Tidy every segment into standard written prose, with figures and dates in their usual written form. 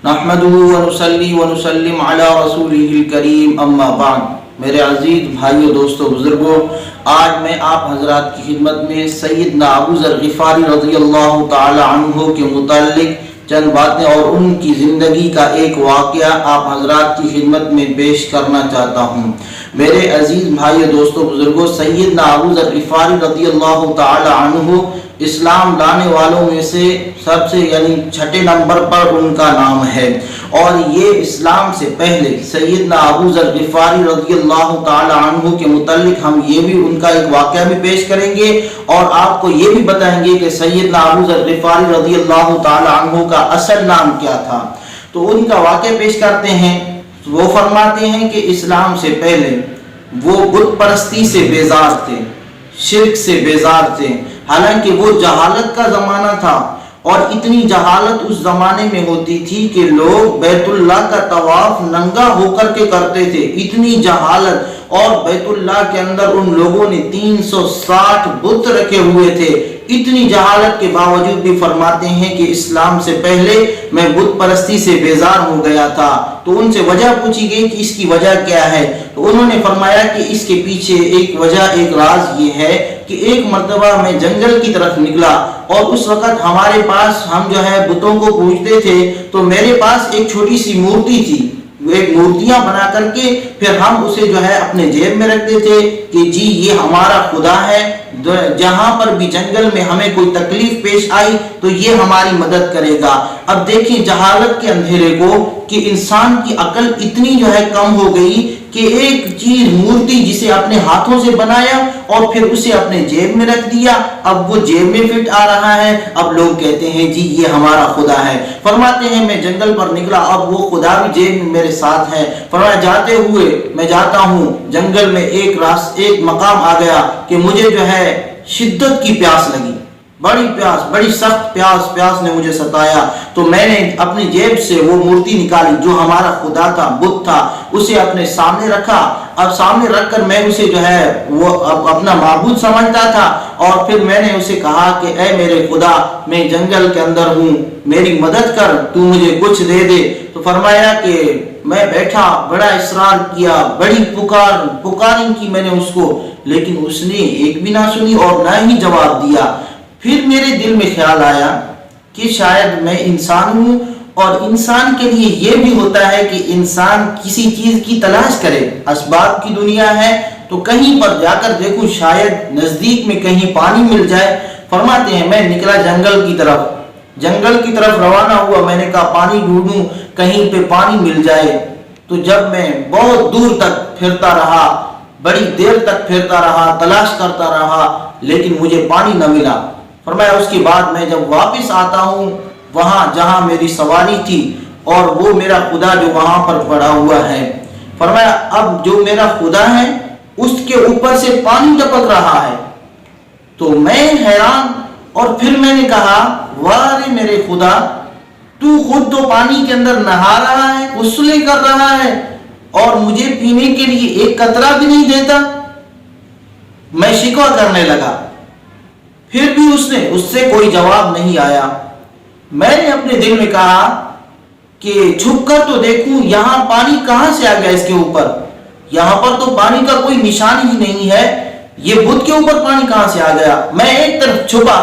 نحمدہ ونصلی ونسلم علی رسولہ الکریم اما بعد۔ میرے عزیز بھائیو، دوستو، بزرگوں، آج میں آپ حضرات کی خدمت میں سیدنا ابو ذر غفاری رضی اللہ تعالی عنہ کے متعلق چند باتیں اور ان کی زندگی کا ایک واقعہ آپ حضرات کی خدمت میں پیش کرنا چاہتا ہوں۔ میرے عزیز بھائیو، دوستو، بزرگوں، سیدنا ابو ذر غفاری رضی اللہ تعالی عنہ اسلام لانے والوں میں سے سب سے چھٹے نمبر پر ان کا نام ہے، اور یہ اسلام سے پہلے سیدنا ابو ذر غفاری رضی اللہ تعالی عنہ کے متعلق ہم یہ بھی ان کا ایک واقعہ بھی پیش کریں گے، اور آپ کو یہ بھی بتائیں گے کہ سیدنا ابو ذر غفاری رضی اللہ تعالی عنہ کا اصل نام کیا تھا۔ تو ان کا واقعہ پیش کرتے ہیں۔ وہ فرماتے ہیں کہ اسلام سے پہلے وہ بت پرستی سے بیزار تھے، شرک سے بیزار تھے، حالانکہ وہ جہالت کا زمانہ تھا، اور اتنی جہالت اس زمانے میں ہوتی تھی کہ لوگ بیت اللہ کا طواف ننگا ہو کر کے کرتے تھے، اتنی جہالت۔ اور بیت اللہ کے اندر ان لوگوں نے 360 بت رکھے ہوئے تھے۔ اتنی جہالت کے باوجود بھی فرماتے ہیں کہ اسلام سے پہلے میں بت پرستی سے بیزار ہو گیا تھا۔ تو ان سے وجہ پوچھی گئی کہ اس کی وجہ کیا ہے، تو انہوں نے فرمایا کہ اس کے پیچھے ایک وجہ، ایک راز یہ ہے کہ ایک مرتبہ میں جنگل کی طرف نکلا، اور اس وقت ہمارے پاس ہم بتوں کو پوجتے تھے، تو میرے پاس ایک چھوٹی سی مورتی تھی، ایک مورتیاں بنا کر کے پھر ہم اسے اپنے جیب میں رکھتے تھے کہ جی یہ ہمارا خدا ہے، جہاں پر بھی جنگل میں ہمیں کوئی تکلیف پیش آئی تو یہ ہماری مدد کرے گا۔ اب دیکھیں جہالت کے اندھیرے کو کہ انسان کی عقل اتنی کم ہو گئی کہ ایک چیز مورتی جسے اپنے ہاتھوں سے بنایا اور پھر اسے اپنے جیب میں رکھ دیا، اب وہ جیب میں فٹ آ رہا ہے، اب لوگ کہتے ہیں جی یہ ہمارا خدا ہے۔ فرماتے ہیں میں جنگل پر نکلا، اب وہ خدا بھی جیب میں میرے ساتھ ہے۔ فرمایا جاتے ہوئے میں جاتا ہوں جنگل میں، ایک مقام آ گیا کہ مجھے شدت کی پیاس لگی، بڑی پیاس، بڑی سخت پیاس نے مجھے ستایا، تو میں نے اپنی جیب سے وہ مورتی نکالی جو ہمارا خدا تھا، بت تھا، اسے اپنے سامنے رکھا۔ اب سامنے رکھ کر میں اسے وہ اپنا معبود سمجھتا تھا، اور پھر میں نے اسے کہا کہ اے میرے خدا، میں جنگل کے اندر ہوں، میری مدد کر، تو مجھے کچھ دے دے۔ تو فرمایا کہ میں بیٹھا، بڑا اصرار کیا، بڑی پکاریں کی میں نے اس کو، لیکن اس نے ایک بھی نہ سنی اور نہ ہی جواب دیا۔ پھر میرے دل میں خیال آیا کہ شاید میں انسان ہوں، اور انسان کے لیے یہ بھی ہوتا ہے کہ انسان کسی چیز کی تلاش کرے، اسباب کی دنیا ہے تو کہیں پر جا کر دیکھوں شاید نزدیک میں کہیں پانی مل جائے۔ فرماتے ہیں میں نکلا جنگل کی طرف روانہ ہوا، میں نے کہا پانی ڈھونڈوں، کہیں پہ پانی مل جائے۔ تو جب میں بہت دور تک پھرتا رہا، بڑی دیر تک پھرتا رہا، تلاش کرتا رہا، لیکن مجھے پانی نہ ملا۔ فرمایا اس کے بعد میں جب واپس آتا ہوں وہاں جہاں میری سواری تھی، اور وہ میرا خدا جو وہاں پر پڑا ہوا ہے، فرمایا اب جو میرا خدا ہے اس کے اوپر سے پانی ٹپک رہا ہے۔ تو میں حیران، اور پھر میں نے کہا واہ میرے خدا، تو خود تو پانی کے اندر نہا رہا ہے، غسل کر رہا ہے، اور مجھے پینے کے لیے ایک قطرہ بھی نہیں دیتا۔ میں شکوہ کرنے لگا، پھر بھی اس سے کوئی جواب نہیں آیا۔ میں نے اپنے دل میں کہا کہ چھپ کر تو دیکھوں یہاں پانی کہاں سے آ گیا، اس کے اوپر یہاں پر تو پانی کا کوئی نشان ہی نہیں ہے، یہ بت کے اوپر پانی کہاں سے آ گیا۔ میں ایک طرف چھپا۔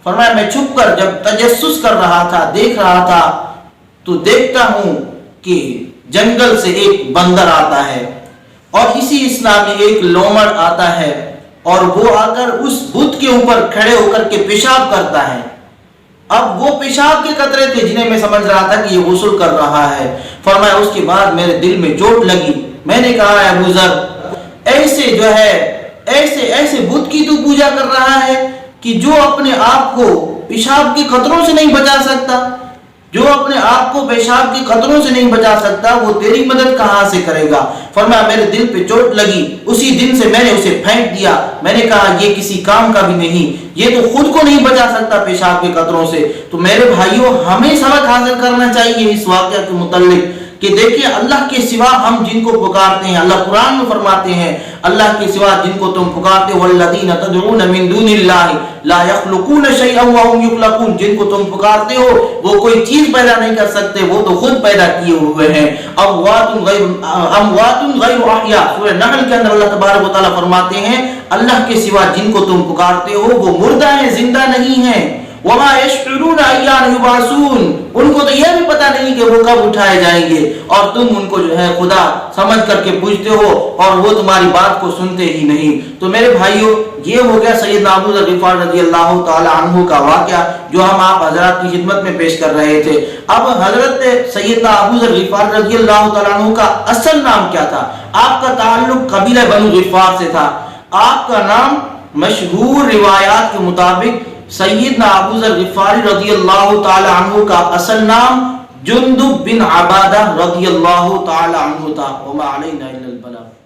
فرمایا میں چھپ کر جب تجسس کر رہا تھا، دیکھ رہا تھا، تو دیکھتا ہوں کہ جنگل سے ایک بندر آتا ہے، اور اسی اسلام میں ایک لومڑ آتا ہے، اور وہ آ کر اس بت کے اوپر کھڑے ہو کر کے پیشاب کرتا ہے۔ اب وہ پیشاب کے قطرے تھے جنہیں میں سمجھ رہا تھا کہ یہ غسل کر رہا ہے۔ فرمایا اس کے بعد میرے دل میں چوٹ لگی۔ میں نے کہا اے ابو ذر، ایسے بت کی تو پوجا کر رہا ہے کہ جو اپنے آپ کو پیشاب کے قطروں سے نہیں بچا سکتا، جو اپنے آپ کو پیشاب کے قطروں سے نہیں بچا سکتا، وہ تیری مدد کہاں سے کرے گا۔ فرمایا میرے دل پہ چوٹ لگی، اسی دن سے میں نے اسے پھینک دیا۔ میں نے کہا یہ کسی کام کا بھی نہیں، یہ تو خود کو نہیں بچا سکتا پیشاب کے قطروں سے۔ تو میرے بھائیوں، ہمیں سبق حاصل کرنا چاہیے اس واقعہ کے متعلق کہ دیکھیں اللہ کے سوا ہم جن کو پکارتے ہیں، اللہ قرآن میں فرماتے ہیں اللہ کے سوا جن کو تم پکارتے ہو والذین تدعون من دون اللہ لا یخلقون شیئا وهم یخلقون، جن کو تم پکارتے ہو وہ کوئی چیز پیدا نہیں کر سکتے، وہ تو خود پیدا کیے ہوئے ہیں۔ اموات غیر احیاء، سورہ نحل کے اندر اللہ تبارک و تعالیٰ فرماتے ہیں اللہ کے سوا جن کو تم پکارتے ہو وہ مردہ ہیں، زندہ نہیں ہیں۔ وما یشعرون ایان یبعثون، ان کو تو یہ بھی پتہ نہیں کہ وہ کب اٹھائے جائیں گے، اور تم ان کو جو ہے خدا سمجھ کر کے پوچھتے ہو اور وہ تمہاری بات کو سنتے ہی نہیں۔ تو میرے بھائیوں، یہ ہو گیا سیدنا ابو ذر غفاری رضی اللہ تعالی عنہ کا واقعہ جو ہم آپ حضرات کی خدمت میں پیش کر رہے تھے۔ اب حضرت سیدنا ابو ذر غفاری رضی اللہ تعالی عنہ کا اصل نام کیا تھا؟ آپ کا تعلق قبیلہ بنو غفار سے تھا۔ آپ کا نام مشہور روایات کے مطابق سیدنا ابو ذر غفاری رضی اللہ تعالی عنہ کا اصل نام جندب بن عبادہ رضی اللہ تعالی عنہ تھا۔ وما علینا الا البلاغ۔